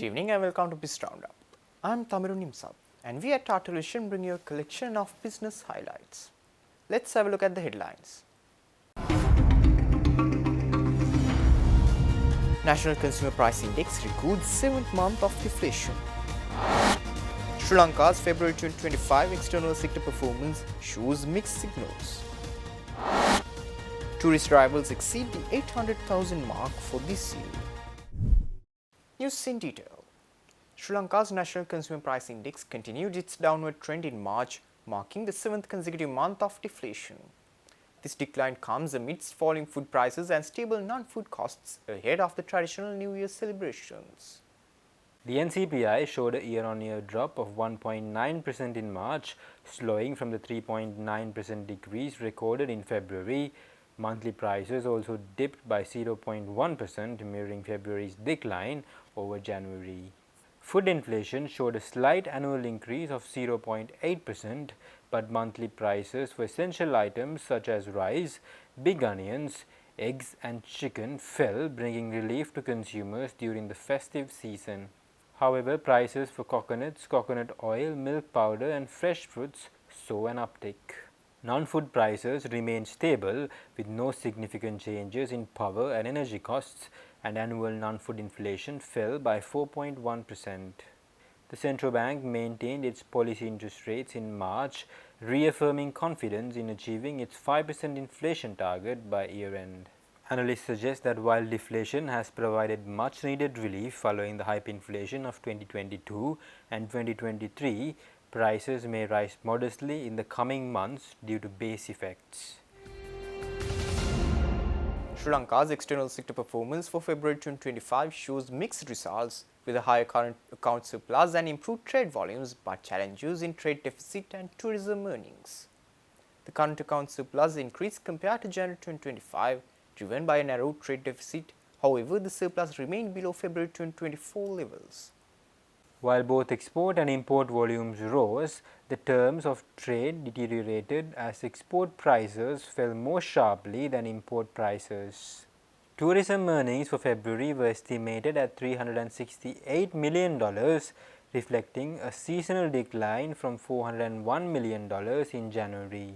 Good evening and welcome to Biz RoundUp. I'm Tamiru Nimsab and we at our television bring you a collection of business highlights. Let's have a look at the headlines. National Consumer Price Index records 7th month of deflation. Sri Lanka's February 2025 external sector performance shows mixed signals. Tourist arrivals exceed the 800,000 mark for this year. News in detail. Sri Lanka's National Consumer Price Index continued its downward trend in March, marking the 7th consecutive month of deflation. This decline comes amidst falling food prices and stable non-food costs ahead of the traditional New Year celebrations. The NCPI showed a year-on-year drop of 1.9% in March, slowing from the 3.9% decrease recorded in February. Monthly prices also dipped by 0.1%, mirroring February's decline over January. Food inflation showed a slight annual increase of 0.8%, but monthly prices for essential items such as rice, big onions, eggs and chicken fell, bringing relief to consumers during the festive season. However, prices for coconuts, coconut oil, milk powder and fresh fruits saw an uptick. Non-food prices remained stable with no significant changes in power and energy costs, and annual non-food inflation fell by 4.1%. The central bank maintained its policy interest rates in March, reaffirming confidence in achieving its 5% inflation target by year-end. Analysts suggest that while deflation has provided much needed relief following the hyperinflation of 2022 and 2023, prices may rise modestly in the coming months due to base effects. Sri Lanka's external sector performance for February 2025 shows mixed results, with a higher current account surplus and improved trade volumes, but challenges in trade deficit and tourism earnings. The current account surplus increased compared to January 2025, driven by a narrow trade deficit. However, the surplus remained below February 2024 levels. While both export and import volumes rose, the terms of trade deteriorated as export prices fell more sharply than import prices. Tourism earnings for February were estimated at $368 million, reflecting a seasonal decline from $401 million in January.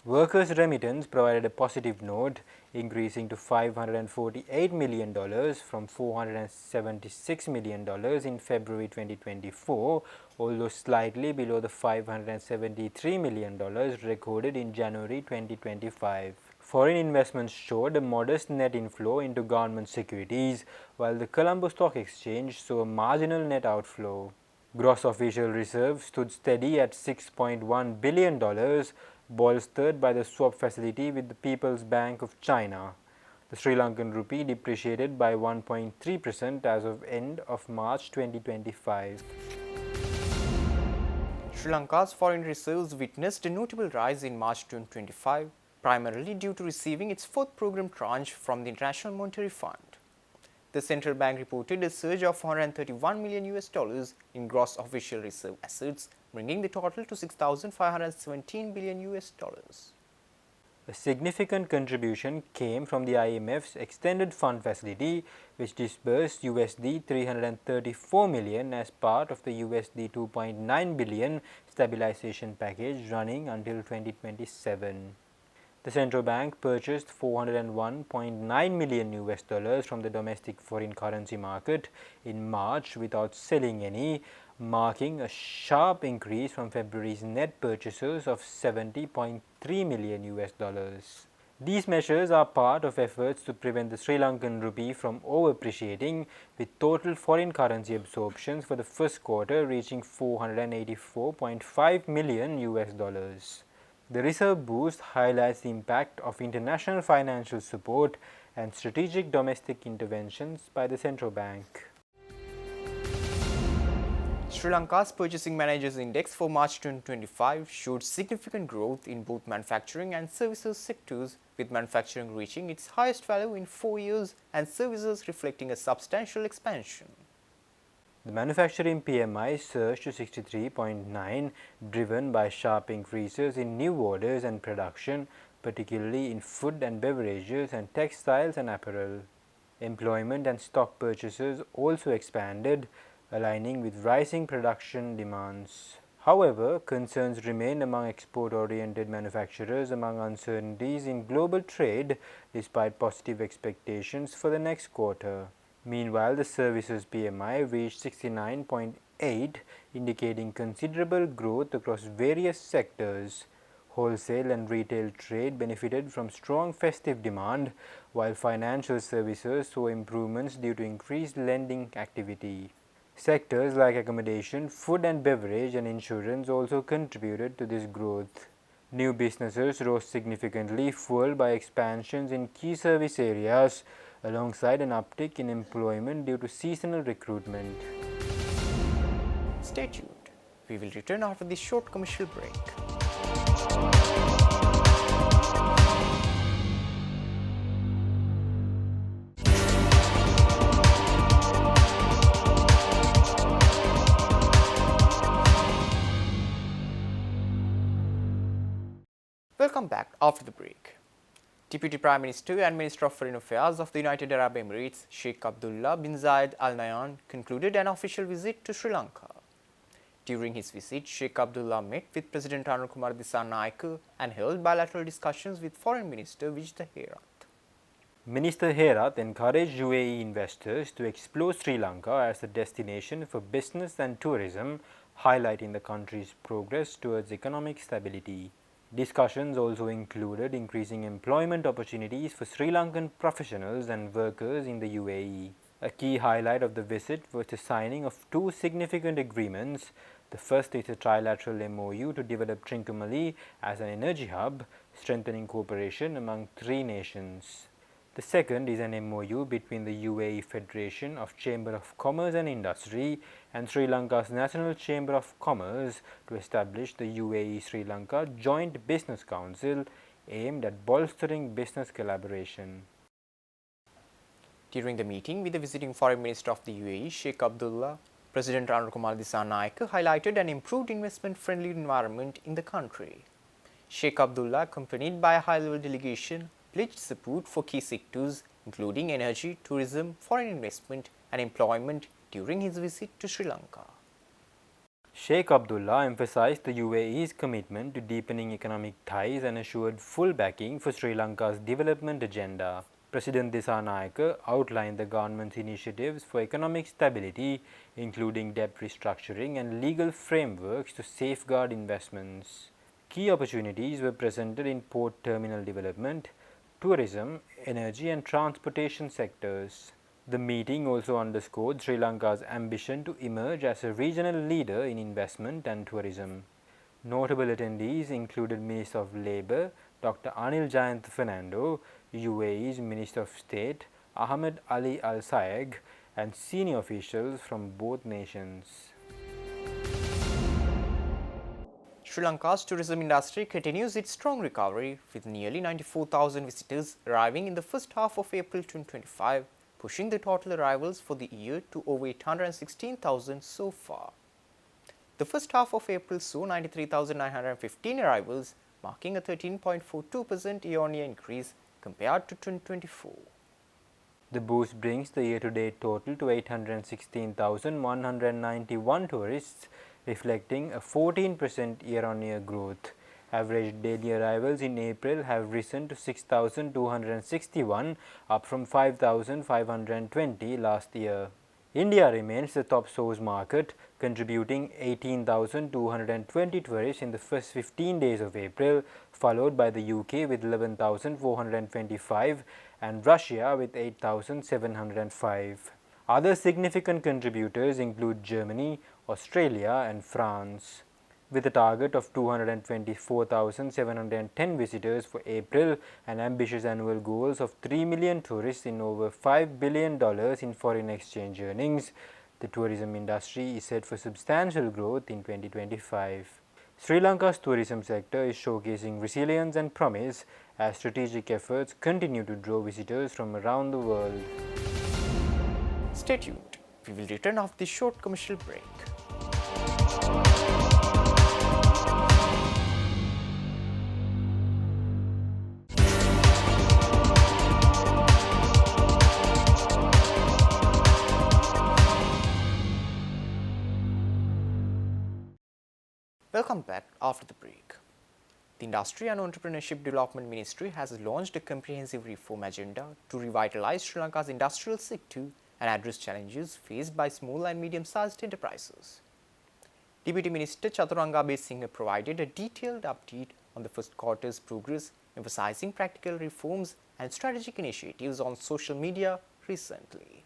Workers' remittance provided a positive note, increasing to $548 million from $476 million in February 2024, although slightly below the $573 million recorded in January 2025. Foreign investments showed a modest net inflow into government securities, while the Colombo Stock Exchange saw a marginal net outflow. Gross official reserves stood steady at $6.1 billion, bolstered by the swap facility with the People's Bank of China. The Sri Lankan rupee depreciated by 1.3% as of end of March 2025. Sri Lanka's foreign reserves witnessed a notable rise in March 2025, primarily due to receiving its fourth program tranche from the International Monetary Fund. The central bank reported a surge of $131 million in gross official reserve assets, bringing the total to $6,517 billion. A significant contribution came from the IMF's extended fund facility, which disbursed USD 334 million as part of the USD 2.9 billion stabilization package running until 2027. The central bank purchased $401.9 million from the domestic foreign currency market in March without selling any, marking a sharp increase from February's net purchases of $70.3 million. These measures are part of efforts to prevent the Sri Lankan rupee from overappreciating, with total foreign currency absorptions for the first quarter reaching $484.5 million. The reserve boost highlights the impact of international financial support and strategic domestic interventions by the central bank. Sri Lanka's Purchasing Managers Index for March 2025 showed significant growth in both manufacturing and services sectors, with manufacturing reaching its highest value in 4 years and services reflecting a substantial expansion. The manufacturing PMI surged to 63.9, driven by sharp increases in new orders and production, particularly in food and beverages and textiles and apparel. Employment and stock purchases also expanded, aligning with rising production demands. However, concerns remain among export-oriented manufacturers among uncertainties in global trade despite positive expectations for the next quarter. Meanwhile, the services PMI reached 69.8, indicating considerable growth across various sectors. Wholesale and retail trade benefited from strong festive demand, while financial services saw improvements due to increased lending activity. Sectors like accommodation, food and beverage, and insurance also contributed to this growth. New businesses rose significantly, fueled by expansions in key service areas, alongside an uptick in employment due to seasonal recruitment. Stay tuned. We will return after this short commercial break. Welcome back after the break. Deputy Prime Minister and Minister of Foreign Affairs of the United Arab Emirates, Sheikh Abdullah bin Zayed Al Nahyan, concluded an official visit to Sri Lanka. During his visit, Sheikh Abdullah met with President Ranil Kumar Dissanayake and held bilateral discussions with Foreign Minister Vijay Herath. Minister Herath encouraged UAE investors to explore Sri Lanka as a destination for business and tourism, highlighting the country's progress towards economic stability. Discussions also included increasing employment opportunities for Sri Lankan professionals and workers in the UAE. A key highlight of the visit was the signing of two significant agreements. The first is a trilateral MOU to develop Trincomalee as an energy hub, strengthening cooperation among three nations. The second is an MOU between the UAE Federation of Chamber of Commerce and Industry and Sri Lanka's National Chamber of Commerce to establish the UAE-Sri Lanka Joint Business Council aimed at bolstering business collaboration. During the meeting with the visiting Foreign Minister of the UAE, Sheikh Abdullah, President Ranil Kumar Dissanayake highlighted an improved investment-friendly environment in the country. Sheikh Abdullah, accompanied by a high-level delegation, pledged support for key sectors including energy, tourism, foreign investment and employment during his visit to Sri Lanka. Sheikh Abdullah emphasized the UAE's commitment to deepening economic ties and assured full backing for Sri Lanka's development agenda. President Dissanayake outlined the government's initiatives for economic stability, including debt restructuring and legal frameworks to safeguard investments. Key opportunities were presented in port terminal development, tourism, energy and transportation sectors. The meeting also underscored Sri Lanka's ambition to emerge as a regional leader in investment and tourism. Notable attendees included Minister of Labour Dr. Anil Jayant Fernando, UAE's Minister of State Ahmed Ali Al Sayegh, and senior officials from both nations. Sri Lanka's tourism industry continues its strong recovery, with nearly 94,000 visitors arriving in the first half of April 2025, pushing the total arrivals for the year to over 816,000 so far. The first half of April saw 93,915 arrivals, marking a 13.42% year-on-year increase compared to 2024. The boost brings the year-to-date total to 816,191 tourists, reflecting a 14% year-on-year growth. Average daily arrivals in April have risen to 6,261, up from 5,520 last year. India remains the top source market, contributing 18,220 tourists in the first 15 days of April, followed by the UK with 11,425 and Russia with 8,705. Other significant contributors include Germany, Australia and France. With a target of 224,710 visitors for April and ambitious annual goals of 3 million tourists in over $5 billion in foreign exchange earnings, the tourism industry is set for substantial growth in 2025. Sri Lanka's tourism sector is showcasing resilience and promise as strategic efforts continue to draw visitors from around the world. Stay tuned. We will return after this short commercial break. Welcome back after the break. The Industry and Entrepreneurship Development Ministry has launched a comprehensive reform agenda to revitalize Sri Lanka's industrial sector and address challenges faced by small and medium-sized enterprises. Deputy Minister Chaturanga Singh provided a detailed update on the first quarter's progress, emphasizing practical reforms and strategic initiatives on social media recently.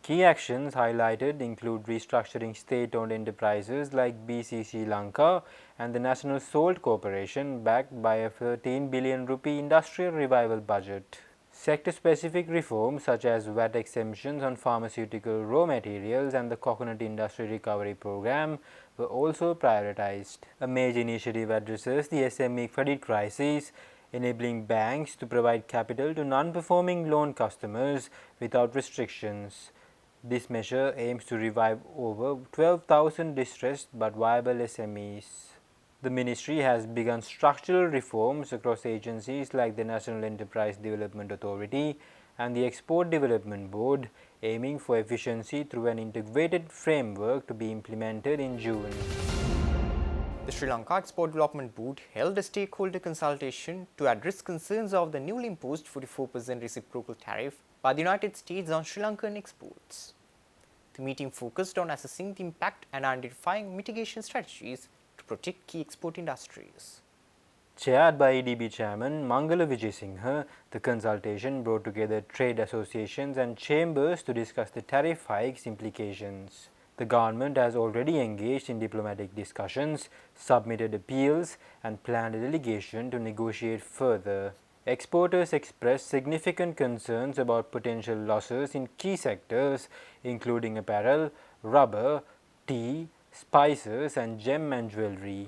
Key actions highlighted include restructuring state-owned enterprises like BCC Lanka and the National Salt Corporation, backed by a 13 billion rupee industrial revival budget. Sector-specific reforms such as VAT exemptions on pharmaceutical raw materials and the coconut industry recovery program were also prioritized. A major initiative addresses the SME credit crisis, enabling banks to provide capital to non-performing loan customers without restrictions. This measure aims to revive over 12,000 distressed but viable SMEs. The ministry has begun structural reforms across agencies like the National Enterprise Development Authority and the Export Development Board, aiming for efficiency through an integrated framework to be implemented in June. The Sri Lanka Export Development Board held a stakeholder consultation to address concerns of the newly imposed 44% reciprocal tariff by the United States on Sri Lankan exports. The meeting focused on assessing the impact and identifying mitigation strategies to protect key export industries. Chaired by EDB Chairman Mangala Vijayasinghe, the consultation brought together trade associations and chambers to discuss the tariff hikes implications. The government has already engaged in diplomatic discussions, submitted appeals and planned a delegation to negotiate further. Exporters expressed significant concerns about potential losses in key sectors including apparel, rubber, tea, spices and gem and jewelry.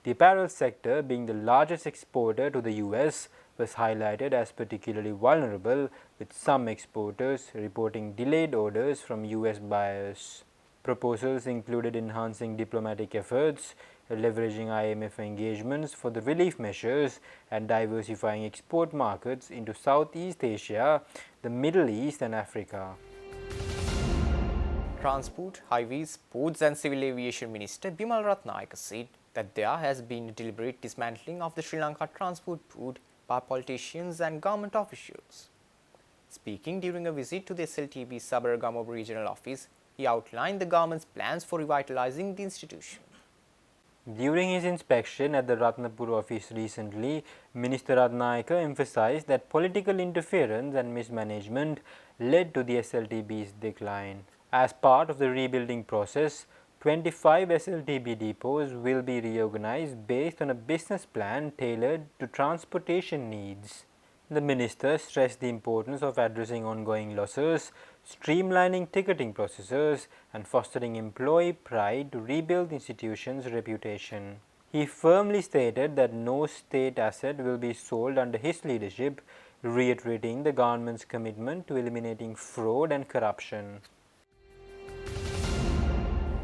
The apparel sector, being the largest exporter to the US, was highlighted as particularly vulnerable, with some exporters reporting delayed orders from US buyers. Proposals included enhancing diplomatic efforts, leveraging IMF engagements for the relief measures, and diversifying export markets into Southeast Asia, the Middle East and Africa. Transport, Highways, Ports and Civil Aviation Minister Bimal Ratnayake said that there has been a deliberate dismantling of the Sri Lanka Transport Board by politicians and government officials. Speaking during a visit to the SLTB Sabaragamuwa regional office, he outlined the government's plans for revitalizing the institution. During his inspection at the Ratnapur office recently, Minister Ratnayake emphasized that political interference and mismanagement led to the SLTB's decline. As part of the rebuilding process, 25 SLTB depots will be reorganized based on a business plan tailored to transportation needs. The minister stressed the importance of addressing ongoing losses, streamlining ticketing processes and fostering employee pride to rebuild the institution's reputation. He firmly stated that no state asset will be sold under his leadership, reiterating the government's commitment to eliminating fraud and corruption.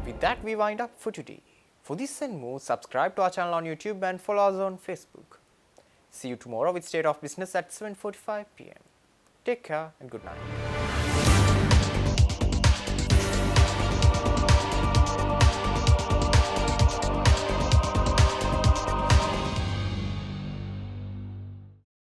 With that, we wind up for today. For this and more, subscribe to our channel on YouTube and follow us on Facebook. See you tomorrow with State of Business at 7:45 p.m. Take care and good night.